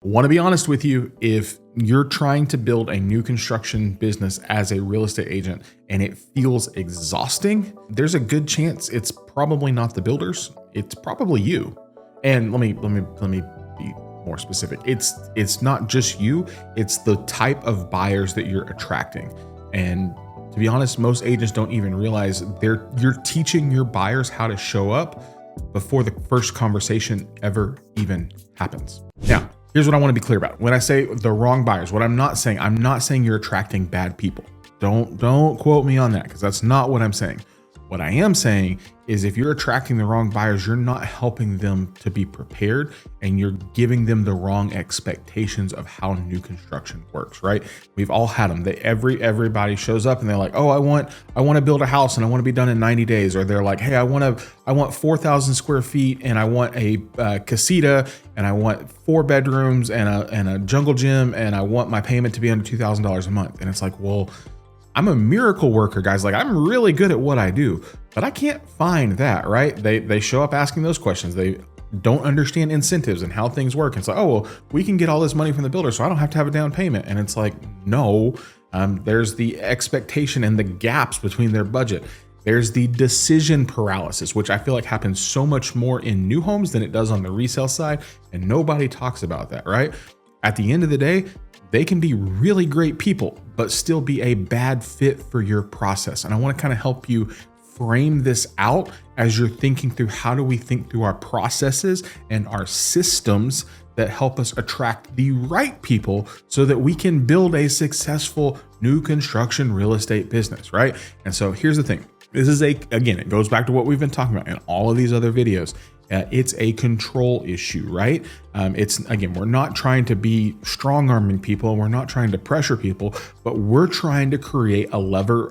Want to be honest with you, if you're trying to build a new construction business as a real estate agent and it feels exhausting, there's a good chance it's probably not the builders, it's probably you. And let me be more specific. It's not just you, it's the type of buyers that you're attracting. And to be honest, most agents don't even realize you're teaching your buyers how to show up before the first conversation ever even happens. Now, here's what I want to be clear about. When I say the wrong buyers, what I'm not saying you're attracting bad people. Don't quote me on that, because that's not what I'm saying. What I am saying is if you're attracting the wrong buyers, you're not helping them to be prepared, and you're giving them the wrong expectations of how new construction works, right? We've all had them. Everybody shows up and they're like, oh, I want to build a house and I want to be done in 90 days. Or they're like, hey, I want 4,000 square feet and I want a casita and I want 4 bedrooms and a jungle gym and I want my payment to be under $2,000 a month. And it's like, well, I'm a miracle worker, guys. Like, I'm really good at what I do, but I can't find that, right? They show up asking those questions. They don't understand incentives and how things work. It's like, oh, well, we can get all this money from the builder, so I don't have to have a down payment. And it's like, no, there's the expectation and the gaps between their budget. There's the decision paralysis, which I feel like happens so much more in new homes than it does on the resale side. And nobody talks about that, right? At the end of the day, they can be really great people, but still be a bad fit for your process. And I want to kind of help you frame this out as you're thinking through, how do we think through our processes and our systems that help us attract the right people so that we can build a successful new construction real estate business, right? And so here's the thing. This is again, it goes back to what we've been talking about in all of these other videos. It's a control issue, right? We're not trying to be strong arming people. We're not trying to pressure people, but we're trying to create a layer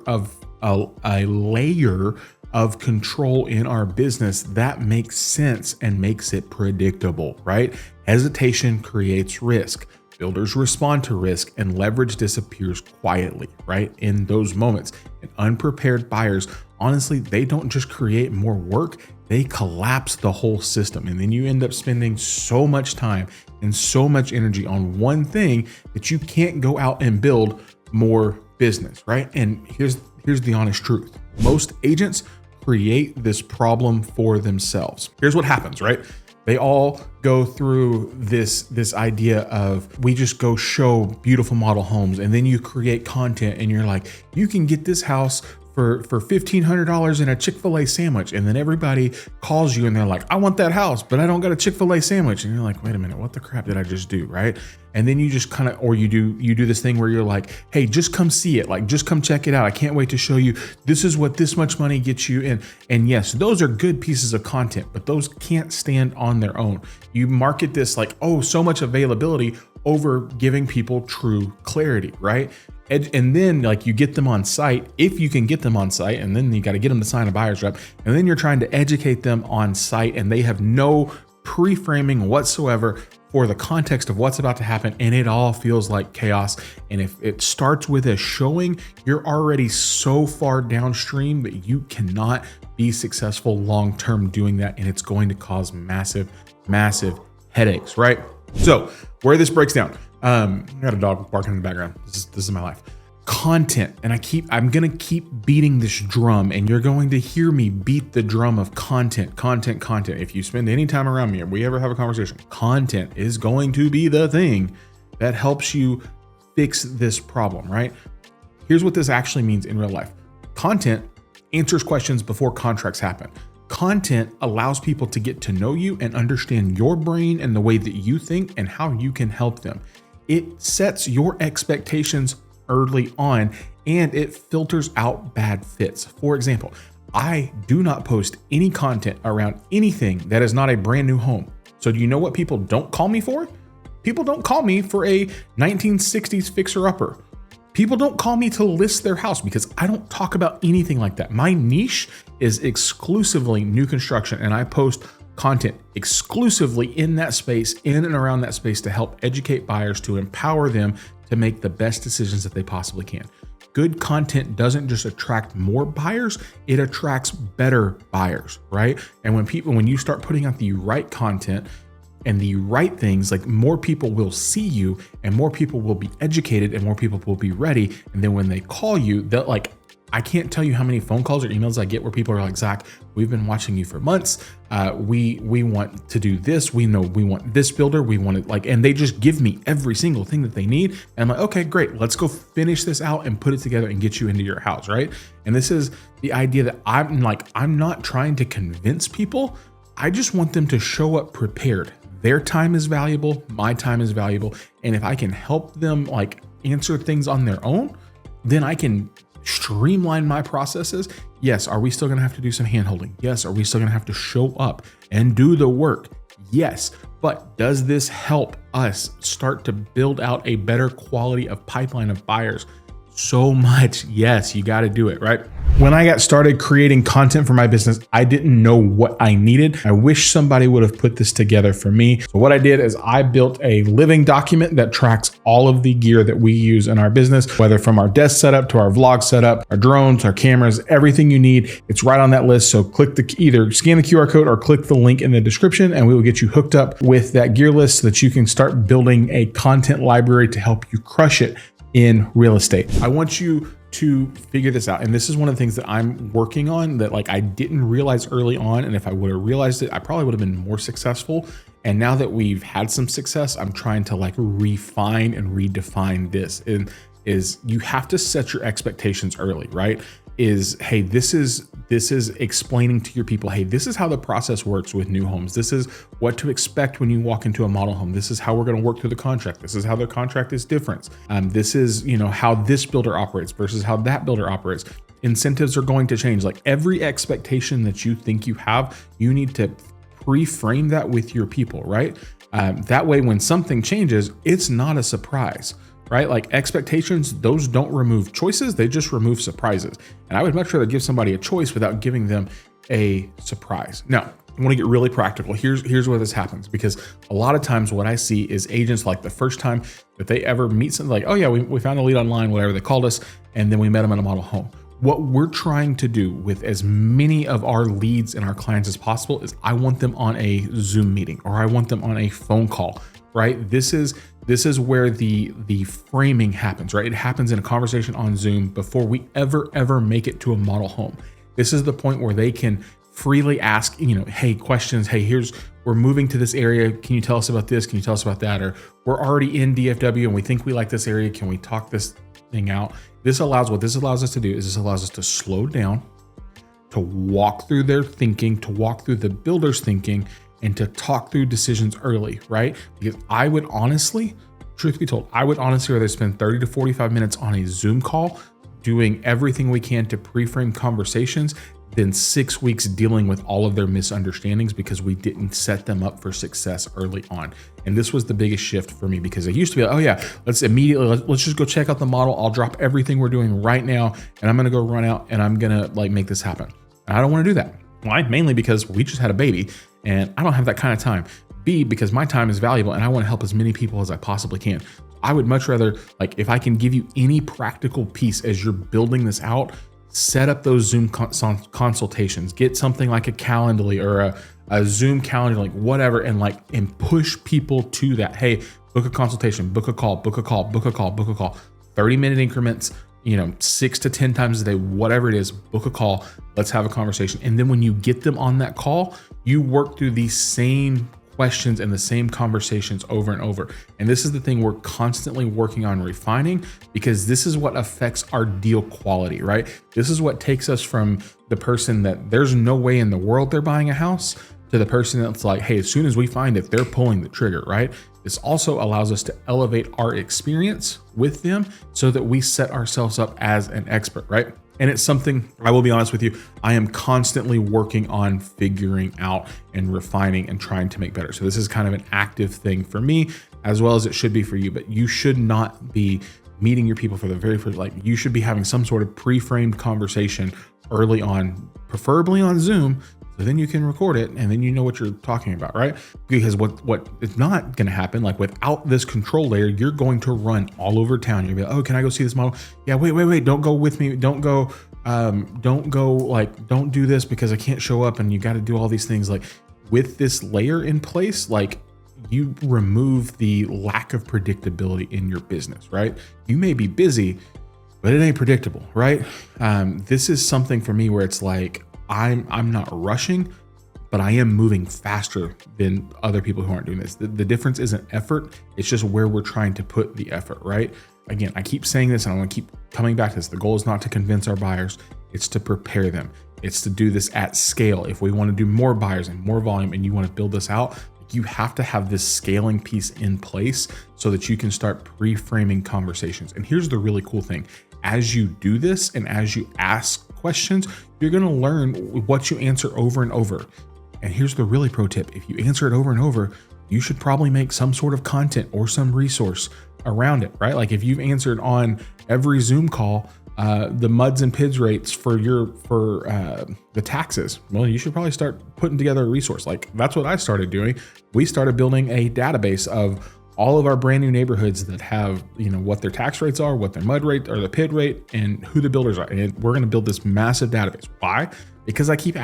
of control in our business that makes sense and makes it predictable, right? Hesitation creates risk. Builders respond to risk and leverage disappears quietly, right? In those moments. And unprepared buyers, honestly, they don't just create more work, they collapse the whole system. And then you end up spending so much time and so much energy on one thing that you can't go out and build more business, right? And here's the honest truth. Most agents create this problem for themselves. Here's what happens, right? They all go through this idea of, we just go show beautiful model homes, and then you create content and you're like, you can get this house for $1,500 in a Chick-fil-A sandwich. And then everybody calls you and they're like, I want that house, but I don't got a Chick-fil-A sandwich. And you're like, wait a minute, what the crap did I just do, right? And then you just kind of, or you do this thing where you're like, hey, just come see it. Like, just come check it out. I can't wait to show you. This is what this much money gets you. And yes, those are good pieces of content, but those can't stand on their own. You market this like, oh, so much availability over giving people true clarity, right? And then like you get them on site, if you can get them on site, and then you got to get them to sign a buyer's rep. And then you're trying to educate them on site and they have no pre-framing whatsoever for the context of what's about to happen. And it all feels like chaos. And if it starts with a showing, you're already so far downstream that you cannot be successful long-term doing that. And it's going to cause massive, massive headaches, right? So where this breaks down, I got a dog barking in the background. This is my life. Content. And I'm going to keep beating this drum, and you're going to hear me beat the drum of content. If you spend any time around me or we ever have a conversation, content is going to be the thing that helps you fix this problem, right? Here's what this actually means in real life. Content answers questions before contracts happen. Content allows people to get to know you and understand your brain and the way that you think and how you can help them. It sets your expectations early on, and it filters out bad fits. For example, I do not post any content around anything that is not a brand new home. So do you know what people don't call me for? People don't call me for a 1960s fixer-upper. People don't call me to list their house because I don't talk about anything like that. My niche is exclusively new construction, and I post content exclusively in that space, in and around that space, to help educate buyers, to empower them to make the best decisions that they possibly can. Good content doesn't just attract more buyers, it attracts better buyers, right? And when you start putting out the right content and the right things, like more people will see you and more people will be educated and more people will be ready. And then when they call you, they'll like, I can't tell you how many phone calls or emails I get where people are like, Zach, we've been watching you for months. We want to do this. We know we want this builder. We want it like, and they just give me every single thing that they need. And I'm like, okay, great. Let's go finish this out and put it together and get you into your house, right? And this is the idea that I'm not trying to convince people. I just want them to show up prepared. Their time is valuable. My time is valuable. And if I can help them like answer things on their own, then I can streamline my processes. Yes. Are we still going to have to do some handholding? Yes. Are we still going to have to show up and do the work? Yes. But does this help us start to build out a better quality of pipeline of buyers? So much. Yes, you got to do it, right? When I got started creating content for my business, I didn't know what I needed. I wish somebody would have put this together for me. So what I did is I built a living document that tracks all of the gear that we use in our business, whether from our desk setup to our vlog setup, our drones, our cameras, everything you need. It's right on that list. So either scan the QR code or click the link in the description and we will get you hooked up with that gear list so that you can start building a content library to help you crush it in real estate. I want you to figure this out. And this is one of the things that I'm working on that like I didn't realize early on. And if I would have realized it, I probably would have been more successful. And now that we've had some success, I'm trying to like refine and redefine this. And is you have to set your expectations early, right? Hey, this is explaining to your people, hey, this is how the process works with new homes. This is what to expect when you walk into a model home. This is how we're going to work through the contract. This is how the contract is different. This is, how this builder operates versus how that builder operates. Incentives are going to change. Like every expectation that you think you have, you need to pre-frame that with your people, right? That way, when something changes, it's not a surprise. Right? Like expectations, those don't remove choices. They just remove surprises. And I would much rather give somebody a choice without giving them a surprise. Now, I want to get really practical. Here's where this happens, because a lot of times what I see is agents like the first time that they ever meet something like, oh yeah, we found a lead online, whatever they called us. And then we met them in a model home. What we're trying to do with as many of our leads and our clients as possible is I want them on a Zoom meeting or I want them on a phone call, right? This is where the framing happens, right? It happens in a conversation on Zoom before we ever make it to a model home. This is the point where they can freely ask, hey, questions. Hey, we're moving to this area. Can you tell us about this? Can you tell us about that? Or we're already in DFW and we think we like this area. Can we talk this thing out? What this allows us to do is this allows us to slow down, to walk through their thinking, to walk through the builder's thinking, and to talk through decisions early, right? Because I would honestly, truth be told, rather spend 30 to 45 minutes on a Zoom call doing everything we can to pre-frame conversations than 6 weeks dealing with all of their misunderstandings because we didn't set them up for success early on. And this was the biggest shift for me because I used to be like, oh yeah, let's just go check out the model. I'll drop everything we're doing right now and I'm going to go run out and I'm going to make this happen. And I don't want to do that. Why? Mainly because we just had a baby and I don't have that kind of time. B, because my time is valuable and I want to help as many people as I possibly can. I would much rather, if I can give you any practical piece as you're building this out, set up those Zoom consultations, get something like a Calendly or a Zoom calendar, whatever, and push people to that. Hey, book a consultation, book a call, 30-minute increments, 6 to 10 times a day, whatever it is, book a call, let's have a conversation. And then when you get them on that call, you work through these same questions and the same conversations over and over. And this is the thing we're constantly working on refining because this is what affects our deal quality, right? This is what takes us from the person that there's no way in the world they're buying a house to the person that's like, hey, as soon as we find it, they're pulling the trigger, right? This also allows us to elevate our experience with them so that we set ourselves up as an expert, right? And it's something, I will be honest with you, I am constantly working on figuring out and refining and trying to make better. So this is kind of an active thing for me as well as it should be for you, but you should not be meeting your people for the very first, you should be having some sort of pre-framed conversation early on, preferably on Zoom. So then you can record it and then you know what you're talking about, right? Because what is not going to happen, without this control layer, you're going to run all over town. You're gonna be like, oh, can I go see this model? Yeah, wait, don't go with me. Don't go, don't do this because I can't show up and you got to do all these things. With this layer in place, you remove the lack of predictability in your business, right? You may be busy, but it ain't predictable, right? This is something for me where it's like, I'm not rushing, but I am moving faster than other people who aren't doing this. The difference isn't effort. It's just where we're trying to put the effort, right? Again, I keep saying this and I want to keep coming back to this. The goal is not to convince our buyers. It's to prepare them. It's to do this at scale. If we want to do more buyers and more volume and you want to build this out, you have to have this scaling piece in place so that you can start pre-framing conversations. And here's the really cool thing. As you do this and as you ask questions, you're going to learn what you answer over and over. And here's the really pro tip. If you answer it over and over, you should probably make some sort of content or some resource around it, right? Like if you've answered on every Zoom call, the MUDs and PIDs rates for the taxes, well, you should probably start putting together a resource. Like that's what I started doing. We started building a database of all of our brand new neighborhoods that have, what their tax rates are, what their MUD rate or the PID rate, and who the builders are. And we're going to build this massive database. Why? Because I keep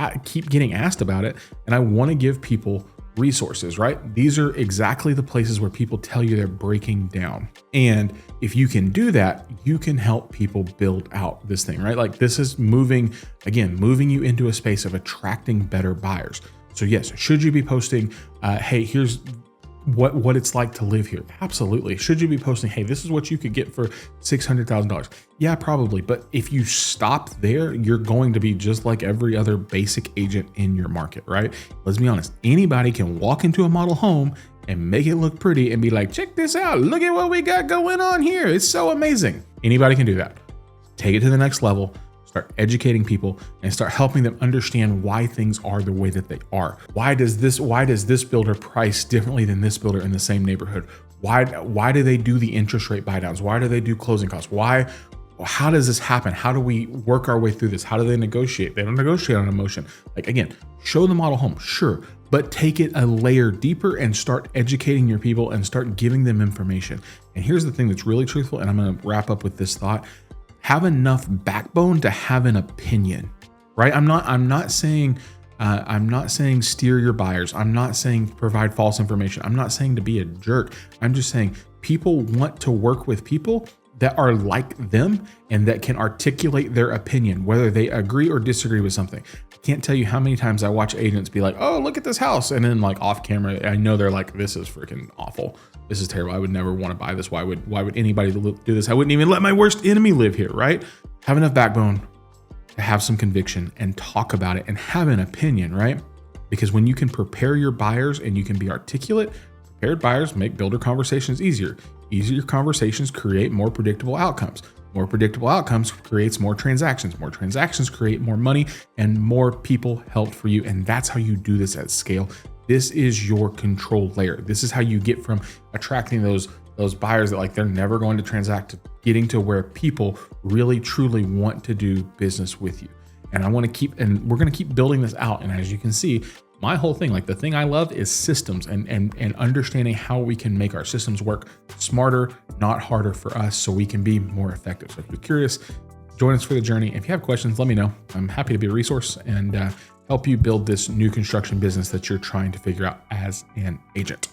getting asked about it, and I want to give people resources, right? These are exactly the places where people tell you they're breaking down. And if you can do that, you can help people build out this thing, right? Like this is moving you into a space of attracting better buyers. So yes, should you be posting, hey, here's what it's like to live here? Absolutely. Should you be posting, hey, this is what you could get for $600,000? Yeah, probably. But if you stop there, you're going to be just like every other basic agent in your market, right? Let's be honest. Anybody can walk into a model home and make it look pretty and be like, check this out. Look at what we got going on here. It's so amazing. Anybody can do that. Take it to the next level. Start educating people and start helping them understand why things are the way that they are. Why does this builder price differently than this builder in the same neighborhood? Why do they do the interest rate buy downs? Why do they do closing costs? How does this happen? How do we work our way through this? How do they negotiate? They don't negotiate on emotion. Like again, show the model home, sure, but take it a layer deeper and start educating your people and start giving them information. And here's the thing that's really truthful, and I'm going to wrap up with this thought. Have enough backbone to have an opinion, right? I'm not saying steer your buyers. I'm not saying provide false information. I'm not saying to be a jerk. I'm just saying people want to work with people that are like them and that can articulate their opinion, whether they agree or disagree with something. I can't tell you how many times I watch agents be like, oh, look at this house. And then like off camera, I know they're like, this is freaking awful. This is terrible. I would never want to buy this. Why would anybody do this? I wouldn't even let my worst enemy live here, right? Have enough backbone to have some conviction and talk about it and have an opinion, right? Because when you can prepare your buyers and you can be articulate, prepared buyers make builder conversations easier. Easier conversations create more predictable outcomes. More predictable outcomes creates more transactions. More transactions create more money and more people helped for you. And that's how you do this at scale. This is your control layer. This is how you get from attracting those buyers that like they're never going to transact to getting to where people really truly want to do business with you. And we're going to keep building this out. And as you can see, my whole thing, like the thing I love is systems and understanding how we can make our systems work smarter, not harder for us so we can be more effective. So if you're curious, join us for the journey. If you have questions, let me know. I'm happy to be a resource and help you build this new construction business that you're trying to figure out as an agent.